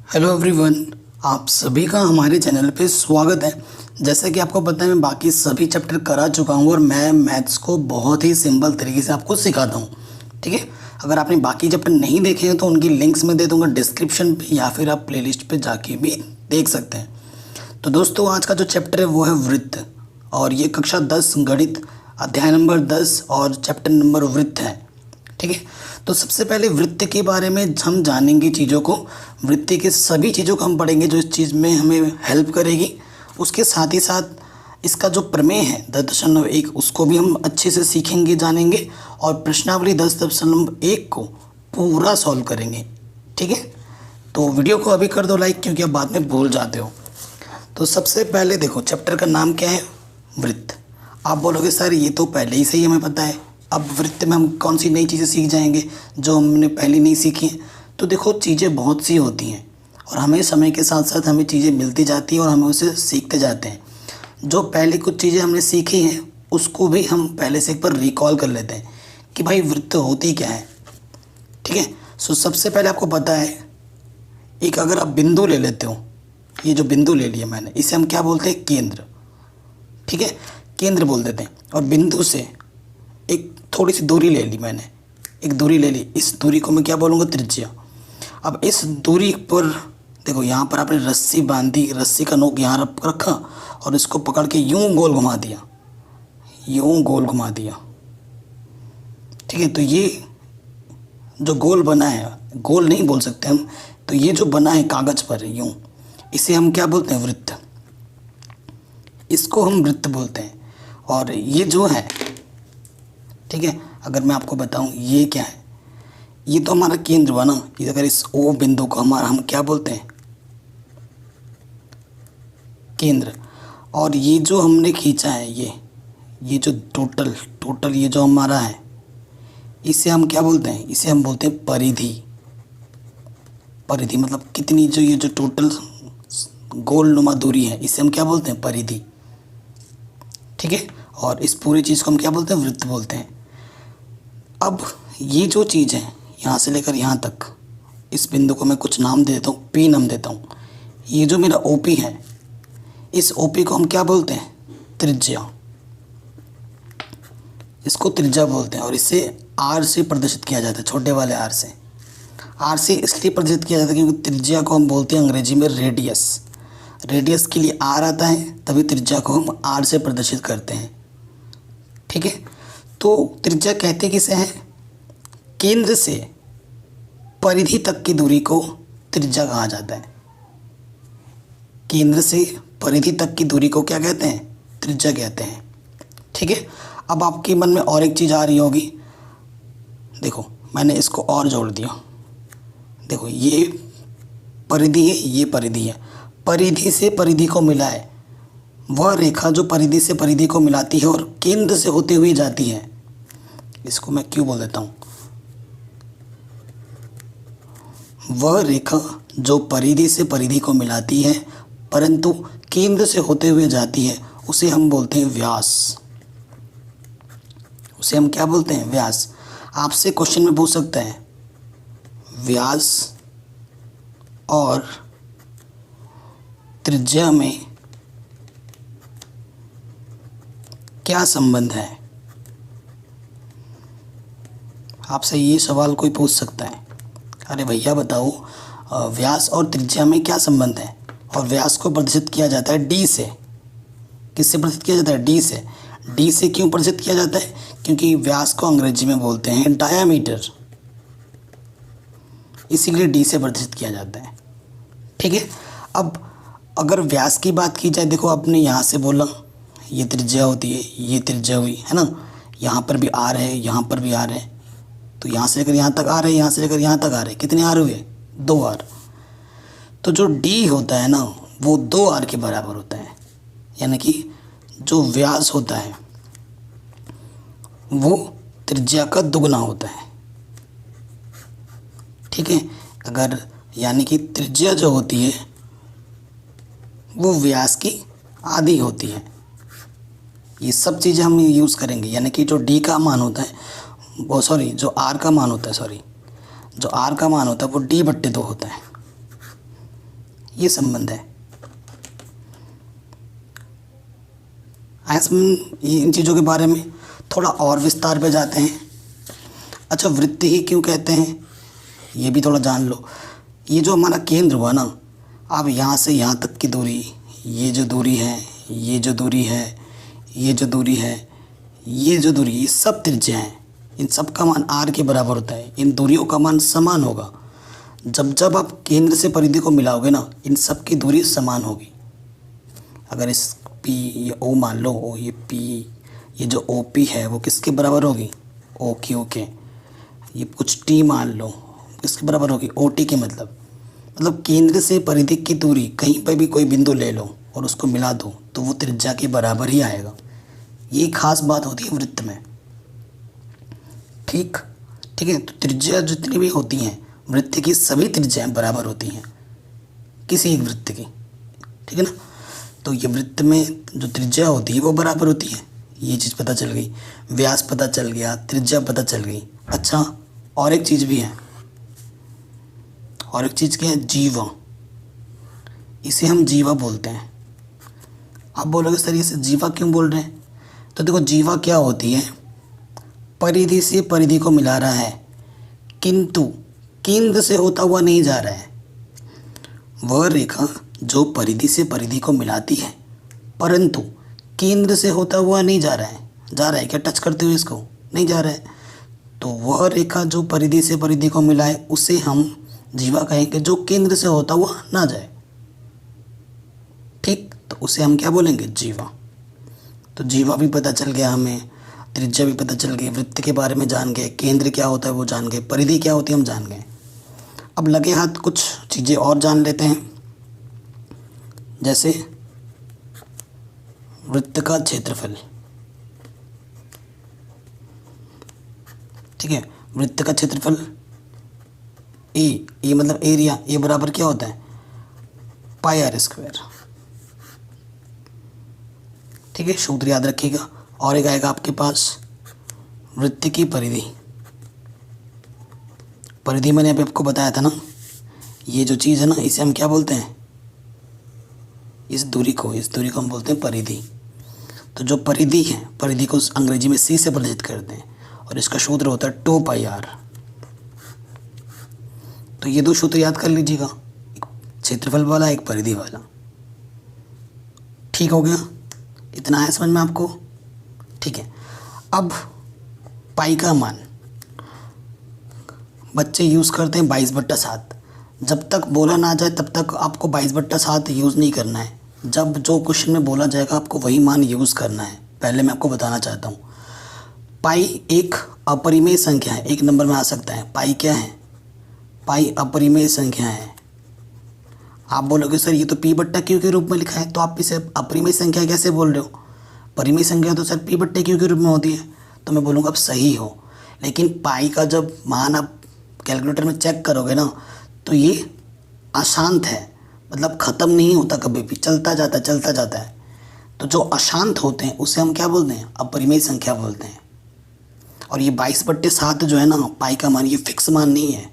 Hello everyone, आप सभी का हमारे चैनल पे स्वागत है। जैसा कि आपको पता है मैं बाकी सभी चैप्टर करा चुका हूँ और मैं मैथ्स को बहुत ही सिंपल तरीके से आपको सिखाता हूँ। ठीक है, अगर आपने बाकी चैप्टर नहीं देखे हैं तो उनकी लिंक्स मैं दे दूँगा डिस्क्रिप्शन पे या फिर आप प्लेलिस्ट पे जाके भी देख सकते हैं। तो दोस्तों, आज का जो चैप्टर है वो है वृत्त, और ये कक्षा 10 गणित अध्याय नंबर 10 और चैप्टर नंबर वृत्त है। ठीक है, तो सबसे पहले वृत्त के बारे में हम जानेंगे चीज़ों को। वृत्त के सभी चीज़ों को हम पढ़ेंगे जो इस चीज़ में हमें हेल्प करेगी। उसके साथ ही साथ इसका जो प्रमेय है 10.1 उसको भी हम अच्छे से सीखेंगे, जानेंगे, और प्रश्नावली 10.1 को पूरा सॉल्व करेंगे। ठीक है, तो वीडियो को अभी कर दो लाइक, क्योंकि आप बाद में भूल जाते हो। तो सबसे पहले देखो, चैप्टर का नाम क्या है? वृत्त। आप बोलोगे सर ये तो पहले ही से ही हमें पता है, अब वृत्त में हम कौन सी नई चीज़ें सीख जाएंगे जो हमने पहले नहीं सीखी हैं? तो देखो, चीज़ें बहुत सी होती हैं और हमें समय के साथ साथ हमें चीज़ें मिलती जाती हैं और हम उसे सीखते जाते हैं। जो पहले कुछ चीज़ें हमने सीखी हैं उसको भी हम पहले से एक बार रिकॉल कर लेते हैं कि भाई वृत्त होती क्या है। ठीक है, सो सबसे पहले आपको पता है, एक अगर आप बिंदु ले लेते हो, ये जो बिंदु ले लिया मैंने, इसे हम क्या बोलते हैं? केंद्र। ठीक है, केंद्र बोल देते हैं। और बिंदु से एक थोड़ी सी दूरी ले ली मैंने, एक दूरी ले ली, इस दूरी को मैं क्या बोलूँगा? त्रिज्या। अब इस दूरी पर देखो, यहाँ पर आपने रस्सी बांधी, रस्सी का नोक यहाँ रखा और इसको पकड़ के यूं गोल घुमा दिया, यूं गोल घुमा दिया। ठीक है, तो ये जो गोल बना है, गोल नहीं बोल सकते हम, तो ये जो बना है कागज़ पर यूं, इसे हम क्या बोलते हैं? वृत्त। इसको हम वृत्त बोलते हैं। और ये जो है, ठीक है, अगर मैं आपको बताऊं ये क्या है, ये तो हमारा केंद्र बना। अगर इस ओ बिंदु को हम क्या बोलते हैं? केंद्र। और ये जो हमने खींचा है, ये जो टोटल ये जो हमारा है, इसे हम क्या बोलते हैं? इसे हम बोलते हैं परिधि। परिधि मतलब कितनी, जो ये जो टोटल गोलनुमा दूरी है, इसे हम क्या बोलते हैं? परिधि। ठीक है, और इस पूरी चीज़ को हम क्या बोलते हैं? वृत्त बोलते हैं। अब ये जो चीज़ है यहाँ से लेकर यहाँ तक, इस बिंदु को मैं कुछ नाम दे देता हूँ, पी नाम देता हूँ। ये जो मेरा ओपी है, इस ओपी को हम क्या बोलते हैं? त्रिज्या। इसको त्रिज्या बोलते हैं। और इसे आर से प्रदर्शित किया जाता है, छोटे वाले आर से। आर से इसलिए प्रदर्शित किया जाता है क्योंकि त्रिज्या को हम बोलते हैं अंग्रेजी में रेडियस। रेडियस के लिए आर आता है, तभी त्रिज्या को हम आर से प्रदर्शित करते हैं। ठीक है, तो त्रिज्या कहते किसे हैं? केंद्र से परिधि तक की दूरी को त्रिज्या कहा जाता है। केंद्र से परिधि तक की दूरी को क्या कहते हैं? त्रिज्या कहते हैं। ठीक है, अब आपके मन में और एक चीज़ आ रही होगी। देखो, मैंने इसको और जोड़ दिया। देखो, ये परिधि है, ये परिधि है। परिधि से परिधि को मिला है वह रेखा जो परिधि से परिधि को मिलाती है और केंद्र से होते हुए जाती है। इसको मैं क्यों बोल देता हूँ? वह रेखा जो परिधि से परिधि को मिलाती है परंतु केंद्र से होते हुए जाती है, उसे हम बोलते हैं व्यास। उसे हम क्या बोलते हैं? व्यास। आपसे क्वेश्चन में पूछ सकता है, व्यास और त्रिज्या में क्या संबंध है? आपसे ये सवाल कोई पूछ सकता है, अरे भैया बताओ, व्यास और त्रिज्या में क्या संबंध है? और व्यास को प्रदर्शित किया जाता है डी से। किससे प्रदर्शित किया जाता है? डी से। डी से क्यों प्रदर्शित किया जाता है? क्योंकि व्यास को अंग्रेजी में बोलते हैं डायामीटर, इसीलिए डी से प्रदर्शित किया जाता है। ठीक है, अब अगर व्यास की बात की जाए, देखो आपने यहाँ से बोला ये त्रिज्या होती है, ये त्रिज्या हुई है ना, यहाँ पर भी आर है, यहाँ पर भी आर है, तो यहाँ से लेकर यहाँ तक आर है, यहाँ से लेकर यहाँ तक आर है। कितने आर हुए? 2 आर। तो जो डी होता है ना, वो 2 आर के बराबर होता है। यानी कि जो व्यास होता है वो त्रिज्या का दुगना होता है। ठीक है, अगर यानी कि त्रिज्या जो होती है वो व्यास की आधी होती है। ये सब चीज़ें हम यूज़ करेंगे। यानी कि जो डी का मान होता है वो जो आर का मान होता है, जो आर का मान होता है वो D/2 होता है। ये संबंध है। इन चीज़ों के बारे में थोड़ा और विस्तार पे जाते हैं। अच्छा, वृत्त ही क्यों कहते हैं ये भी थोड़ा जान लो। ये जो हमारा केंद्र हुआ ना, अब यहाँ से यहाँ तक की दूरी, ये जो दूरी है, ये जो दूरी है, ये जो दूरी है, ये जो दूरी, ये सब त्रिज्या हैं। इन सब का मान r के बराबर होता है। इन दूरियों का मान समान होगा। जब जब आप केंद्र से परिधि को मिलाओगे ना, इन सब की दूरी समान होगी। अगर इस P ये O मान लो, O ये P, ये जो OP है वो किसके बराबर होगी? OQ के। ये कुछ T मान लो, किसके बराबर होगी? OT के। मतलब केंद्र से परिधि की दूरी, कहीं पर भी कोई बिंदु ले लो और उसको मिला दो तो वो त्रिज्या के बराबर ही आएगा। ये खास बात होती है वृत्त में। ठीक है। तो त्रिज्या जितनी भी होती हैं वृत्त की, सभी त्रिज्याएं बराबर होती हैं किसी एक वृत्त की। ठीक है ना। तो ये वृत्त में जो त्रिज्या होती है वो बराबर होती है। ये चीज़ पता चल गई, व्यास पता चल गया, त्रिज्या पता चल गई। अच्छा, और एक चीज़ भी है। और एक चीज़ क्या है? जीवा। इसे हम जीवा बोलते हैं। आप बोलोगे सर इसे जीवा क्यों बोल रहे हैं? तो देखो, जीवा क्या होती है? परिधि से परिधि को मिला रहा है किंतु केंद्र से होता हुआ नहीं जा रहा है। वह रेखा जो परिधि से परिधि को मिलाती है परंतु केंद्र से होता हुआ नहीं जा रहा है। जा रहा है क्या टच करते हुए? इसको नहीं जा रहा है। तो वह रेखा जो परिधि से परिधि को मिलाए उसे हम जीवा कहेंगे, जो केंद्र से होता हुआ ना जाए। ठीक, तो उसे हम क्या बोलेंगे? जीवा। तो जीवा भी पता चल गया हमें, त्रिज्या भी पता चल गई, वृत्त के बारे में जान गए, केंद्र क्या होता है वो जान गए, परिधि क्या होती है हम जान गए। अब लगे हाथ कुछ चीज़ें और जान लेते हैं। जैसे वृत्त का क्षेत्रफल। ठीक है, वृत्त का क्षेत्रफल ए मतलब एरिया, ए बराबर क्या होता है? पाई आर स्क्वायर। ठीक है, सूत्र याद रखिएगा। और एक आएगा आपके पास वृत्त की परिधि। परिधि मैंने अभी आपको बताया था ना, ये जो चीज़ है ना, इसे हम क्या बोलते हैं? इस दूरी को हम बोलते हैं परिधि। तो जो परिधि है, परिधि को अंग्रेजी में सी से प्रदर्शित करते हैं और इसका सूत्र होता है 2 पाई आर। तो ये दो सूत्र याद कर लीजिएगा, एक क्षेत्रफल वाला, एक परिधि वाला। ठीक हो गया? इतना है समझ में आपको? ठीक है। अब पाई का मान बच्चे यूज़ करते हैं 22/7। जब तक बोला ना जाए तब तक आपको 22/7 यूज़ नहीं करना है। जब जो क्वेश्चन में बोला जाएगा आपको वही मान यूज़ करना है। पहले मैं आपको बताना चाहता हूँ, पाई एक अपरिमेय संख्या है, एक नंबर में आ सकता है। पाई क्या है? पाई अपरिमेय संख्या है। आप बोलोगे सर ये तो P/Q के रूप में लिखा है, तो आप इसे अपरिमेय संख्या कैसे बोल रहे हो? परिमेय संख्या तो सर P/Q के रूप में होती है। तो मैं बोलूँगा अब सही हो, लेकिन पाई का जब मान आप कैलकुलेटर में चेक करोगे ना तो ये अशांत है, मतलब ख़त्म नहीं होता, कभी भी चलता जाता है। तो जो अशांत होते हैं उसे हम क्या बोलते हैं? अपरिमेय संख्या बोलते हैं। और ये 22/7 जो है ना, पाई का मान, ये फिक्स मान नहीं है।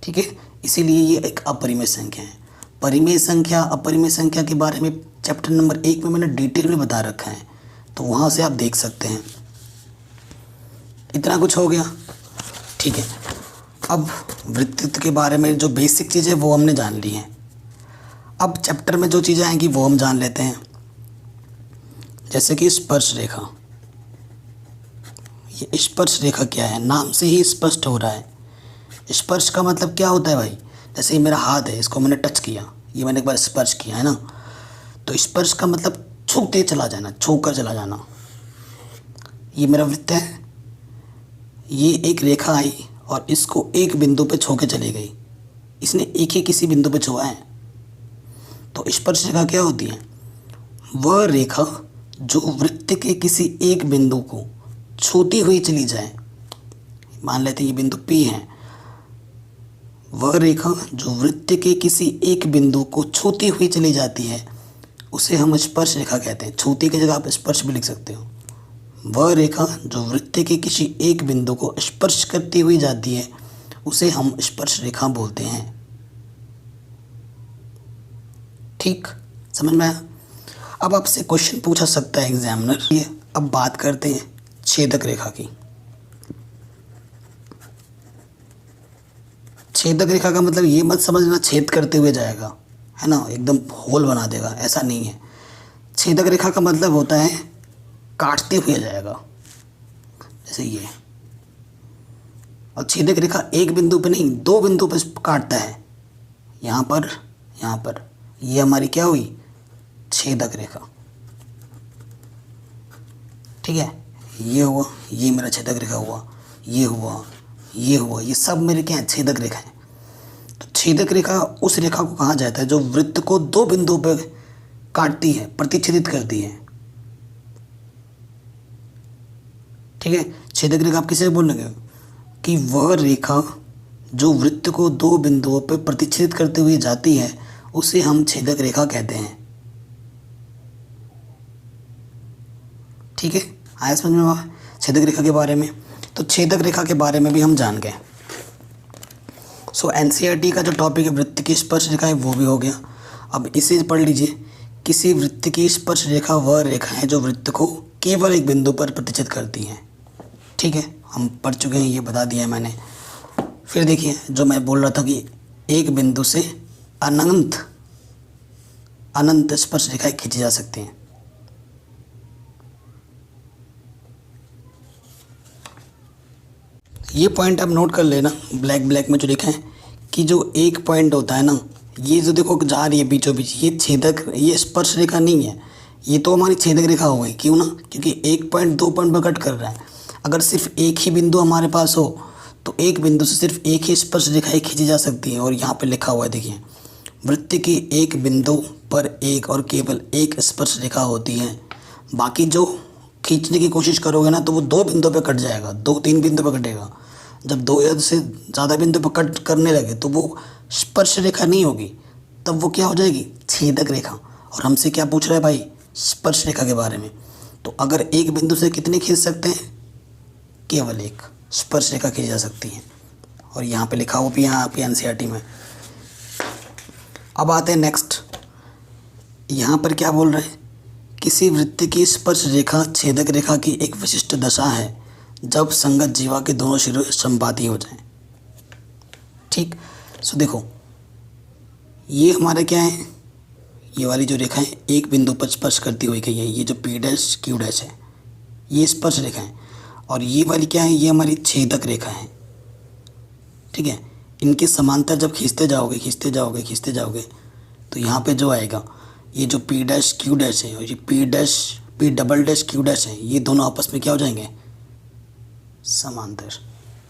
ठीक है, इसीलिए ये एक अपरिमेय संख्या है। परिमेय संख्या, अपरिमेय संख्या के बारे में चैप्टर नंबर 1 में मैंने डिटेल में बता रखा है, तो वहाँ से आप देख सकते हैं। इतना कुछ हो गया? ठीक है। अब वृत्त के बारे में जो बेसिक चीज़ें वो हमने जान ली हैं। अब चैप्टर में जो चीज़ें आएंगी वो हम जान लेते हैं। जैसे कि स्पर्श रेखा। ये स्पर्श रेखा क्या है? नाम से ही स्पष्ट हो रहा है। स्पर्श का मतलब क्या होता है भाई? जैसे ये मेरा हाथ है, इसको मैंने टच किया, ये मैंने एक बार स्पर्श किया है ना, तो स्पर्श का मतलब छूते चला जाना, छू कर चला जाना। ये मेरा वृत्त है, ये एक रेखा आई और इसको एक बिंदु पे छू के चली गई। इसने एक ही किसी बिंदु पे छुआ है। तो स्पर्श रेखा क्या होती है? वह रेखा जो वृत्त के किसी एक बिंदु को छूती हुई चली जाए। मान लेते हैं ये बिंदु P है। वह रेखा जो वृत्त के किसी एक बिंदु को छूती हुई चली जाती है उसे हम स्पर्श रेखा कहते हैं। छूती की जगह आप स्पर्श भी लिख सकते हो। वह रेखा जो वृत्त के किसी एक बिंदु को स्पर्श करती हुई जाती है उसे हम स्पर्श रेखा बोलते हैं। ठीक, समझ में आया। अब आपसे क्वेश्चन पूछा सकता है एग्जामिनर। ये अब बात करते हैं छेदक रेखा की। छेदक रेखा का मतलब ये मत समझना छेद करते हुए जाएगा, है ना, एकदम होल बना देगा, ऐसा नहीं है। छेदक रेखा का मतलब होता है काटते हुए जाएगा, जैसे ये। और छेदक रेखा एक बिंदु पे नहीं, दो बिंदु पे काटता है, यहाँ पर, यहाँ पर। ये हमारी क्या हुई, छेदक रेखा। ठीक है, ये हुआ, ये मेरा छेदक रेखा हुआ, ये हुआ, ये हुआ, ये सब मेरे क्या हैं, छेदक रेखा है। तो छेदक रेखा उस रेखा को कहा जाता है जो वृत्त को दो बिंदुओं पर काटती है, प्रतिच्छेदित करती है। ठीक है, छेदक रेखा आप किसे बोलेंगे कि वह रेखा जो वृत्त को दो बिंदुओं पर प्रतिच्छेदित करते हुए जाती है, उसे हम छेदक रेखा कहते हैं। ठीक है, आया समझ में छेदक रेखा के बारे में। तो छेदक रेखा के बारे में भी हम जान गए। सो एनसीईआरटी का जो टॉपिक है वृत्त की स्पर्श रेखा है वो भी हो गया। अब इसे पढ़ लीजिए, किसी वृत्त की स्पर्श रेखा वह रेखा है जो वृत्त को केवल एक बिंदु पर प्रतिच्छेद करती है। ठीक है, हम पढ़ चुके हैं, ये बता दिया है मैंने। फिर देखिए, जो मैं बोल रहा था कि एक बिंदु से अनंत अनंत स्पर्श रेखाएं खींची जा सकती हैं। ये पॉइंट आप नोट कर लेना, ब्लैक में जो लिखा है कि जो एक पॉइंट होता है ना, ये जो देखो जा रही है बीचों बीच, ये छेदक, ये स्पर्श रेखा नहीं है, ये तो हमारी छेदक रेखा हो गई। क्यों ना, क्योंकि एक पॉइंट दो पॉइंट पर कट कर रहा है। अगर सिर्फ एक ही बिंदु हमारे पास हो तो एक बिंदु से सिर्फ एक ही स्पर्श रेखा खींची जा सकती है। और यहाँ पे लिखा हुआ है, देखिए, वृत्त की एक बिंदु पर एक और केवल एक स्पर्श रेखा होती है। बाकी जो खींचने की कोशिश करोगे ना तो वो दो बिंदु पे कट जाएगा, दो तीन बिंदु पे कटेगा। जब दो या से ज़्यादा बिंदु पे कट करने लगे तो वो स्पर्श रेखा नहीं होगी, तब वो क्या हो जाएगी, छेदक रेखा। और हमसे क्या पूछ रहा है भाई, स्पर्श रेखा के बारे में। तो अगर एक बिंदु से कितने खींच सकते हैं, केवल एक स्पर्श रेखा खींची जा सकती है। और यहाँ पे लिखा हुआ भी यहाँ पे एनसीईआरटी में। अब आते हैं नेक्स्ट, यहाँ पर क्या बोल रहे हैं, किसी वृत्त की स्पर्श रेखा छेदक रेखा की एक विशिष्ट दशा है जब संगत जीवा के दोनों सिरे संपाती हो जाएं। ठीक, सो देखो, ये हमारा क्या है, ये वाली जो रेखा है एक बिंदु पर स्पर्श करती हुई गई है, ये जो पी डैश क्यू डैश है ये स्पर्श रेखा है। और ये वाली क्या है, ये हमारी छेदक रेखा है। ठीक है, इनके समांतर जब खींचते जाओगे तो यहाँ पे जो आएगा, ये जो पी डैश क्यू डैश है और ये P double dash Q dash है, ये दोनों आपस में क्या हो जाएंगे, समांतर।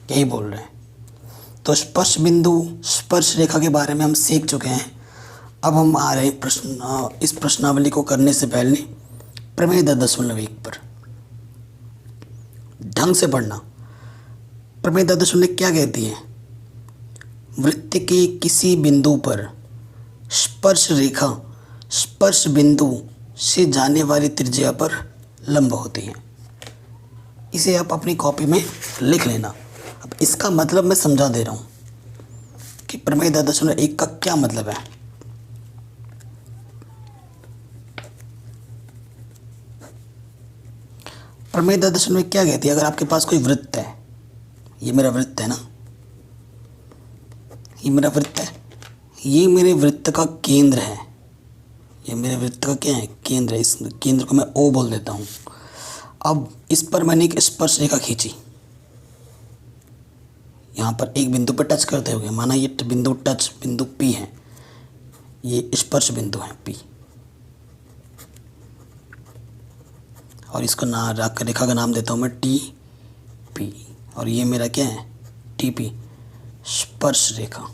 यही बोल रहे हैं। तो स्पर्श बिंदु, स्पर्श रेखा के बारे में हम सीख चुके हैं। अब हम आ रहे हैं प्रश्न, इस प्रश्नावली को करने से पहले प्रमेय 10.1 पर ढंग से पढ़ना। प्रमेय 10.1 क्या कहती है, वृत्त के किसी बिंदु पर स्पर्श रेखा स्पर्श बिंदु से जाने वाली त्रिज्या पर लंब होती है। इसे आप अपनी कॉपी में लिख लेना। अब इसका मतलब मैं समझा दे रहा हूँ कि प्रमेय 10.1 का क्या मतलब है। प्रमेय 10.1 क्या कहती है, अगर आपके पास कोई वृत्त है, ये मेरा वृत्त है ना, ये मेरा वृत्त है, ये मेरे वृत्त का केंद्र है, ये मेरे वृत्त का क्या है, केंद्र है। इस केंद्र को मैं ओ बोल देता हूँ। अब इस पर मैंने एक स्पर्श रेखा खींची, यहाँ पर एक बिंदु पर टच करते हुए, माना ये बिंदु टच बिंदु पी है, ये स्पर्श बिंदु है पी, और इसको रेखा का नाम देता हूँ मैं टी पी, और ये मेरा क्या है, टी पी, स्पर्श रेखा।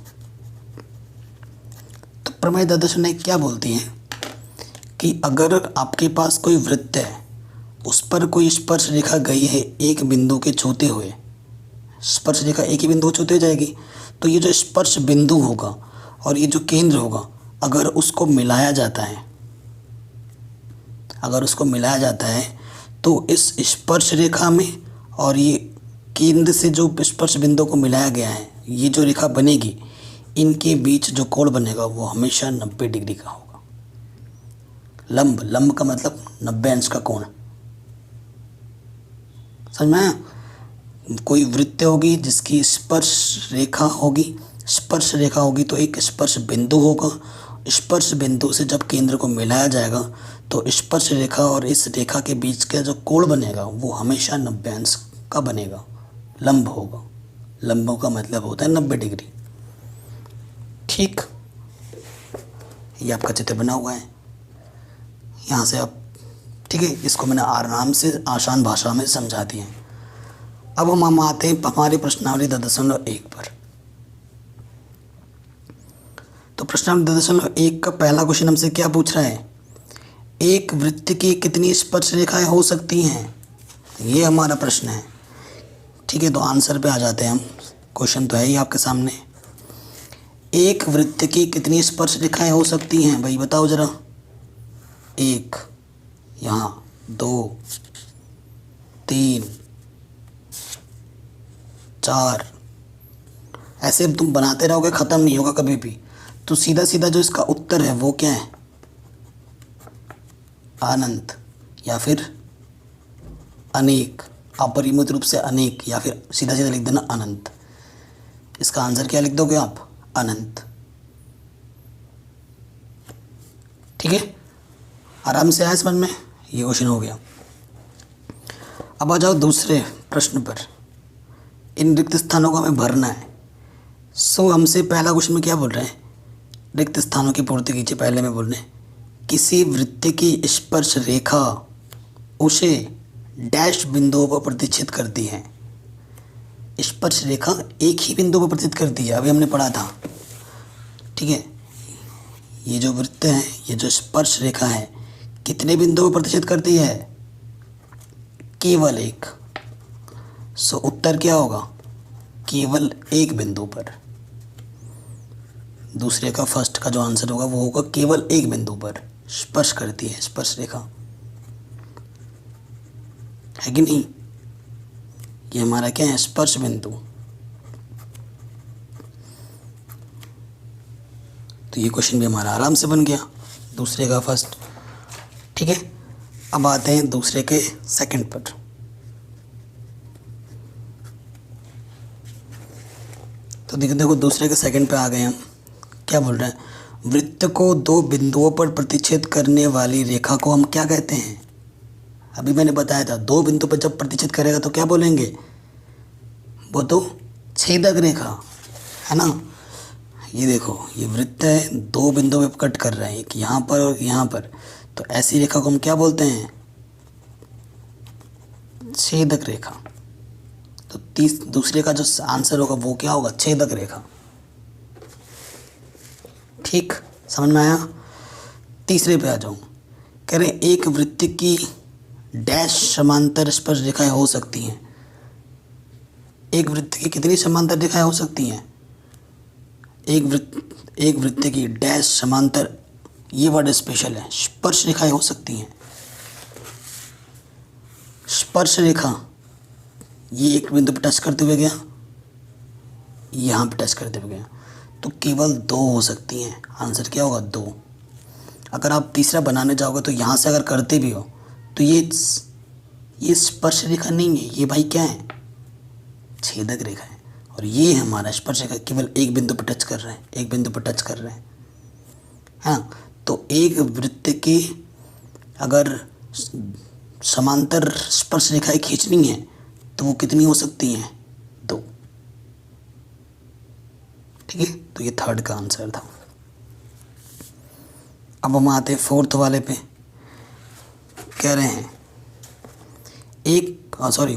तो प्रमेय 10.1 क्या बोलती है कि अगर आपके पास कोई वृत्त है, उस पर कोई स्पर्श रेखा गई है एक बिंदु के छूते हुए, स्पर्श रेखा एक ही बिंदु को छूते जाएगी, तो ये जो स्पर्श बिंदु होगा और ये जो केंद्र होगा, अगर उसको मिलाया जाता है, अगर उसको मिलाया जाता है तो इस स्पर्श रेखा में और ये केंद्र से जो स्पर्श बिंदु को मिलाया गया है, ये जो रेखा बनेगी, इनके बीच जो कोण बनेगा वो हमेशा 90 डिग्री का होगा। लंब, लंब का मतलब 90 अंश का कोण। समझ में आया? कोई वृत्त होगी जिसकी स्पर्श रेखा होगी, स्पर्श रेखा होगी तो एक स्पर्श बिंदु होगा। स्पर्श बिंदु से जब केंद्र को मिलाया जाएगा तो स्पर्श रेखा और इस रेखा के बीच का जो कोण बनेगा वो हमेशा 90 अंश का बनेगा, लंब होगा। लंबों का मतलब होता है 90 डिग्री। ठीक, ये आपका चित्र बना हुआ है यहाँ से आप, ठीक है। इसको मैंने आराम से आसान भाषा में समझा दिया है। अब हम आते हैं हमारी प्रश्नावली 10.1 पर। तो प्रश्नावली 10.1 का पहला क्वेश्चन हमसे क्या पूछ रहा है? एक वृत्त की कितनी स्पर्श रेखाएं हो सकती हैं, ये हमारा प्रश्न है। ठीक है, तो आंसर पे आ जाते हैं हम। क्वेश्चन तो है ही आपके सामने। एक वृत्त की कितनी स्पर्श रेखाएं हो सकती हैं भाई, बताओ जरा। 1, यहाँ 2, 3, 4, ऐसे तुम बनाते रहोगे, ख़त्म नहीं होगा कभी भी। तो सीधा सीधा जो इसका उत्तर है वो क्या है? अनंत या फिर अनेक, अपरिमित रूप से अनेक, या फिर सीधा सीधा लिख देना अनंत। इसका आंसर क्या लिख दोगे आप? अनंत। ठीक है, आराम से आया समझ में? ये क्वेश्चन हो गया। अब आ जाओ दूसरे प्रश्न पर। इन रिक्त स्थानों को हमें भरना है। सो हमसे पहला क्वेश्चन में क्या बोल रहे हैं? रिक्त स्थानों की पूर्ति कीजिए। पहले में बोल रहे हैं किसी वृत्त की स्पर्श रेखा उसे डैश बिंदुओं पर प्रतिच्छेद करती है। स्पर्श रेखा एक ही बिंदु पर प्रतिच्छेद करती है, अभी हमने पढ़ा था। ठीक है, ये जो वृत्त है, ये जो स्पर्श रेखा है, कितने बिंदुओं पर प्रतिच्छेद करती है? केवल एक। सो उत्तर क्या होगा? केवल एक बिंदु पर। दूसरे का फर्स्ट का जो आंसर होगा वो होगा केवल एक बिंदु पर स्पर्श करती है स्पर्श रेखा, है कि नहीं? ये हमारा क्या है? स्पर्श बिंदु। तो ये क्वेश्चन भी हमारा आराम से बन गया, दूसरे का फर्स्ट। ठीक है, अब आते हैं दूसरे के सेकंड पर। तो देखो दूसरे के सेकंड पे आ गए हम। क्या बोल रहे हैं? वृत्त को दो बिंदुओं पर प्रतिच्छेद करने वाली रेखा को हम क्या कहते हैं? अभी मैंने बताया था, दो बिंदु पर जब प्रतिच्छेद करेगा तो क्या बोलेंगे? वो तो छेदक रेखा, है ना। ये देखो, ये वृत्त है, दो बिंदुओं पर कट कर रहे हैं, एक यहाँ पर और यहाँ पर। तो ऐसी रेखा को हम क्या बोलते हैं? छेदक रेखा। तो दूसरे का जो आंसर होगा वो क्या होगा? छेदक रेखा। ठीक, समझ में आया? तीसरे पे आ जाऊँ। कह रहे हैं एक वृत्त की डैश समांतर स्पर्श रेखाएं हो सकती हैं। एक वृत्त की कितनी समांतर रेखाएं हो सकती हैं? एक वृत्त की डैश समांतर, ये वर्ड स्पेशल है, स्पर्श रेखाएं हो सकती हैं। स्पर्श रेखा ये एक बिंदु पर टच करते हुए गया, यहाँ पे टच करते हुए गया, तो केवल दो हो सकती हैं। आंसर क्या होगा? दो। अगर आप तीसरा बनाने जाओगे तो यहाँ से अगर करते भी हो तो ये स्पर्श रेखा नहीं है, ये भाई क्या है? छेदक रेखा है। और ये हमारा स्पर्श रेखा केवल एक बिंदु पर टच कर रहे हैं, एक बिंदु पर टच कर रहे हैं, हाँ। तो एक वृत्त की अगर समांतर स्पर्श रेखाएं खींचनी है तो वो कितनी हो सकती हैं? दो। ठीक है, तो ये थर्ड का आंसर था। अब हम आते हैं फोर्थ वाले पे। कह रहे हैं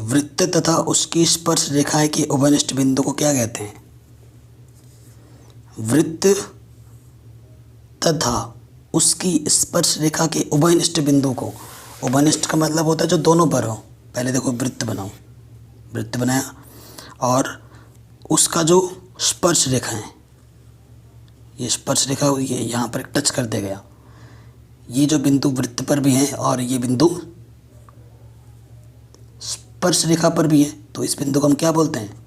वृत्त तथा उसकी स्पर्श रेखाएं के उभयनिष्ठ बिंदु को क्या कहते हैं? वृत्त तथा उसकी स्पर्श रेखा के उभयनिष्ठ बिंदु को, उभयनिष्ठ का मतलब होता है जो दोनों पर हो। पहले देखो वृत्त बनाओ, वृत्त बनाया और उसका जो स्पर्श रेखा है, ये स्पर्श रेखा ये यहाँ पर टच कर दे गया, ये जो बिंदु वृत्त पर भी है और ये बिंदु स्पर्श रेखा पर भी है, तो इस बिंदु को हम क्या बोलते हैं?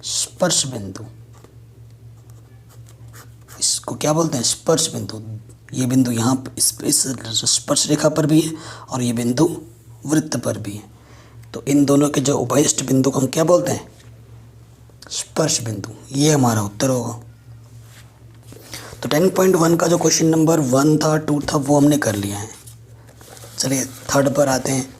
स्पर्श बिंदु। इसको क्या बोलते हैं? स्पर्श बिंदु। ये बिंदु यहाँ इस स्पर्श रेखा पर भी है और ये बिंदु वृत्त पर भी है। तो इन दोनों के जो उभयनिष्ठ बिंदु को हम क्या बोलते हैं? स्पर्श बिंदु। ये हमारा उत्तर होगा। तो 10.1 का जो क्वेश्चन नंबर 1 था 2 था वो हमने कर लिया है। चलिए थर्ड पर आते हैं।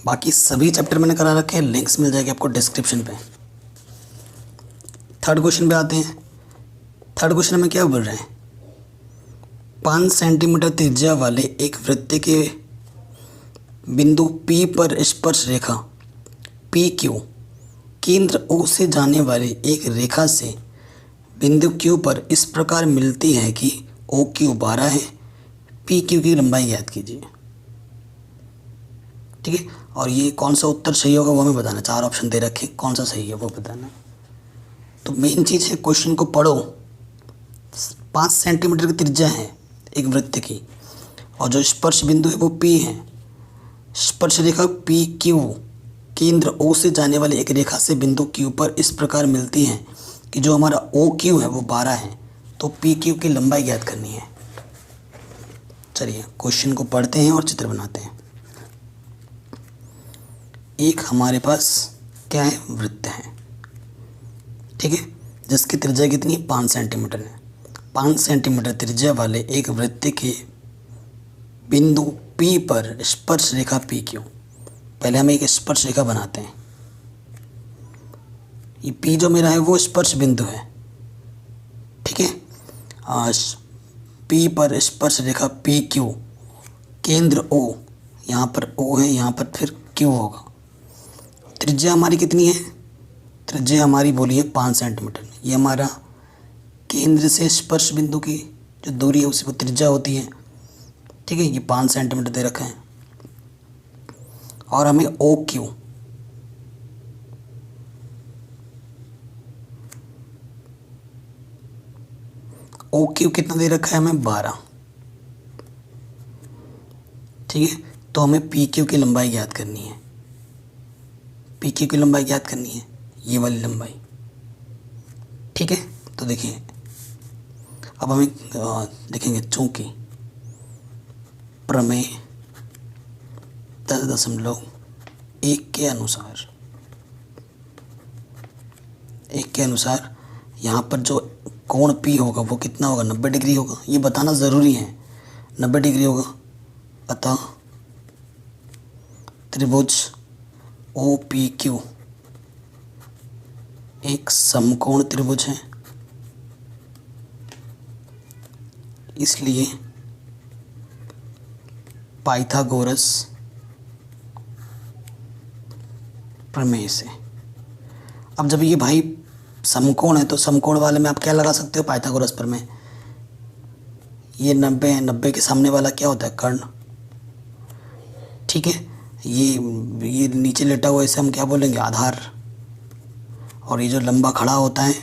बाकी सभी चैप्टर मैंने करा रखे हैं, लिंक्स मिल जाएगी आपको डिस्क्रिप्शन पे। थर्ड क्वेश्चन पे आते हैं। थर्ड क्वेश्चन में क्या बोल रहे हैं? 5 सेंटीमीटर त्रिज्या वाले एक वृत्त के बिंदु P पर स्पर्श रेखा PQ केंद्र O से जाने वाली एक रेखा से बिंदु Q पर इस प्रकार मिलती है कि OQ 12 है, PQ की लंबाई ज्ञात कीजिए। ठीक है, और ये कौन सा उत्तर सही होगा वो हमें बताना। 4 ऑप्शन दे रखे, कौन सा सही है वो बताना। तो मेन चीज़ है, क्वेश्चन को पढ़ो। 5 सेंटीमीटर की त्रिज्या है एक वृत्त की और जो स्पर्श बिंदु है वो P है। स्पर्श रेखा PQ केंद्र O से जाने वाली एक रेखा से बिंदु Q पर इस प्रकार मिलती है कि जो हमारा OQ है वो 12 है। तो PQ की लंबाई ज्ञात करनी है। चलिए क्वेश्चन को पढ़ते हैं और चित्र बनाते हैं। एक हमारे पास क्या है? वृत्त है। ठीक है, जिसकी त्रिज्या कितनी? 5 सेंटीमीटर है। 5 सेंटीमीटर त्रिज्या वाले एक वृत्त के बिंदु P पर स्पर्श रेखा PQ। पहले हम एक स्पर्श रेखा बनाते हैं। ये P जो मेरा है वो स्पर्श बिंदु है। ठीक है, P पर स्पर्श रेखा PQ केंद्र O, यहाँ पर O है, यहाँ पर फिर Q होगा। त्रिज्या हमारी कितनी है? त्रिज्या हमारी बोली है 5 सेंटीमीटर। ये हमारा केंद्र से स्पर्श बिंदु की जो दूरी है उसी को त्रिज्या होती है। ठीक है, ये 5 सेंटीमीटर दे रखा है। और हमें OQ कितना दे रखा है? हमें 12। ठीक है, तो हमें PQ की लंबाई ज्ञात करनी है। PQ की लंबाई ज्ञात करनी है, ये वाली लंबाई। ठीक है, तो देखिए अब हमें देखेंगे, चूंकि प्रमेय 10.1 के अनुसार यहाँ पर जो कोण P होगा वो कितना होगा? 90 डिग्री होगा। ये बताना ज़रूरी है, 90 डिग्री होगा। अतः त्रिभुज OPQ एक समकोण त्रिभुज है, इसलिए पाइथागोरस प्रमेय से। अब जब ये भाई समकोण है तो समकोण वाले में आप क्या लगा सकते हो? पाइथागोरस प्रमेय। ये 90 है, 90 के सामने वाला क्या होता है? कर्ण। ठीक है, ये नीचे लेटा हुआ इसे हम क्या बोलेंगे? आधार। और ये जो लंबा खड़ा होता है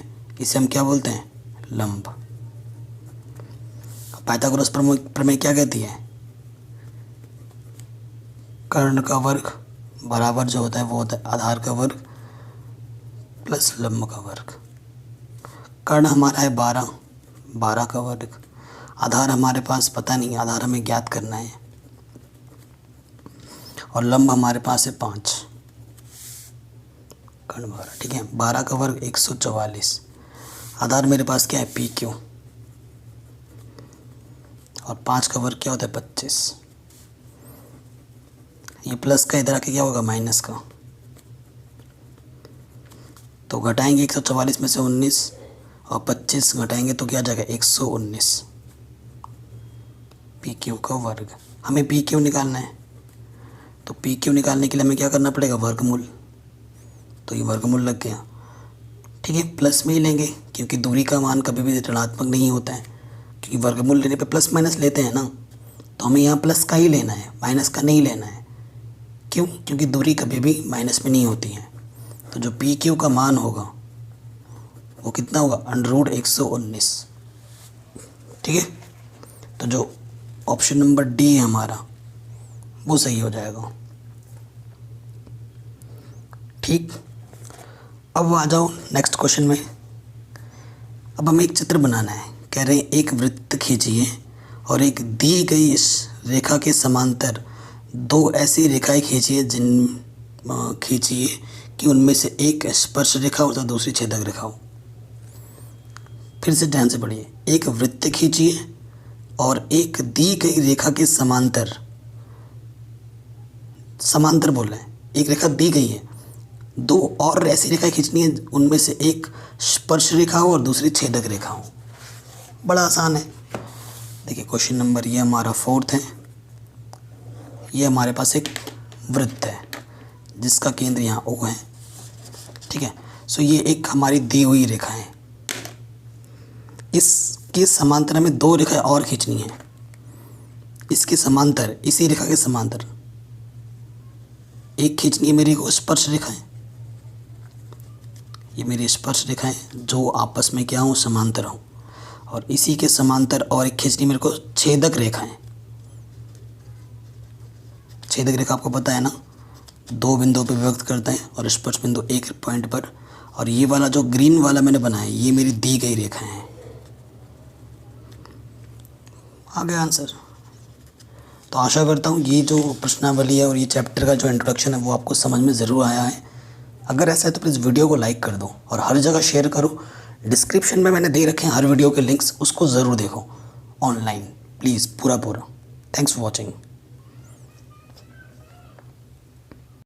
इसे हम क्या बोलते हैं? लंब। पाइथागोरस प्रमेय क्या कहती है? कर्ण का वर्ग बराबर जो होता है वो होता है आधार का वर्ग प्लस लंब का वर्ग। कर्ण हमारा है 12, 12 का वर्ग। आधार हमारे पास पता नहीं, आधार हमें ज्ञात करना है। और लंब हमारे पास है 5, कर्ण 12। ठीक है, 12 का वर्ग 144। आधार मेरे पास क्या है? PQ। और 5 का वर्ग क्या होता है? 25। ये प्लस का इधर आके क्या होगा? माइनस का। तो घटाएंगे 144 में से 19 और 25 घटाएंगे तो क्या आ जाएगा? 119 PQ का वर्ग। हमें PQ निकालना है, तो PQ निकालने के लिए हमें क्या करना पड़ेगा? वर्गमूल। तो ये वर्गमूल लग गया। ठीक है, प्लस में ही लेंगे क्योंकि दूरी का मान कभी भी ऋणात्मक नहीं होता है, क्योंकि वर्गमूल लेने पे प्लस माइनस लेते हैं ना। तो हमें यहाँ प्लस का ही लेना है, माइनस का नहीं लेना है। क्यों? क्योंकि दूरी कभी भी माइनस में नहीं होती है। तो जो PQ का मान होगा वो कितना होगा? √119। ठीक है, तो जो ऑप्शन नंबर डी है हमारा वो सही हो जाएगा। ठीक, अब आ जाओ नेक्स्ट क्वेश्चन में। अब हमें एक चित्र बनाना है। कह रहे हैं एक वृत्त खींचिए और एक दी गई इस रेखा के समांतर दो ऐसी रेखाएं खींचिए कि उनमें से एक स्पर्श रेखा और दूसरी छेदक रेखा हो। फिर से ध्यान से पढ़िए। एक वृत्त खींचिए और एक दी गई रेखा के समांतर बोल रहे हैं, एक रेखा दी गई है, दो और ऐसी रेखाएं खींचनी है उनमें से एक स्पर्श रेखा हो और दूसरी छेदक रेखा हो। बड़ा आसान है। देखिए क्वेश्चन नंबर ये हमारा 4 है। ये हमारे पास एक वृत्त है जिसका केंद्र यहाँ O है, ठीक है। सो ये एक हमारी दी हुई रेखा है। इसके समांतर हमें दो रेखाएं और खींचनी है। इसके समांतर, इसी रेखा के समांतर एक खींचनी है मेरी को स्पर्श रेखा है। ये मेरी स्पर्श रेखा है जो आपस में क्या हो, समांतर हो। और इसी के समांतर और एक खींचनी मेरे को छेदक रेखा है। छेदक रेखा आपको पता है ना, दो बिंदुओं पर विभक्त करते हैं और स्पर्श बिंदु एक पॉइंट पर। और ये वाला जो ग्रीन वाला मैंने बनाया ये मेरी दी गई रेखा है। आ गया आंसर। तो आशा करता हूँ ये जो प्रश्नावली है और ये चैप्टर का जो इंट्रोडक्शन है वो आपको समझ में ज़रूर आया है। अगर ऐसा है तो प्लीज़ वीडियो को लाइक कर दो और हर जगह शेयर करो। डिस्क्रिप्शन में मैंने दे रखे हैं हर वीडियो के लिंक्स, उसको ज़रूर देखो ऑनलाइन प्लीज़ पूरा। Thanks for watching.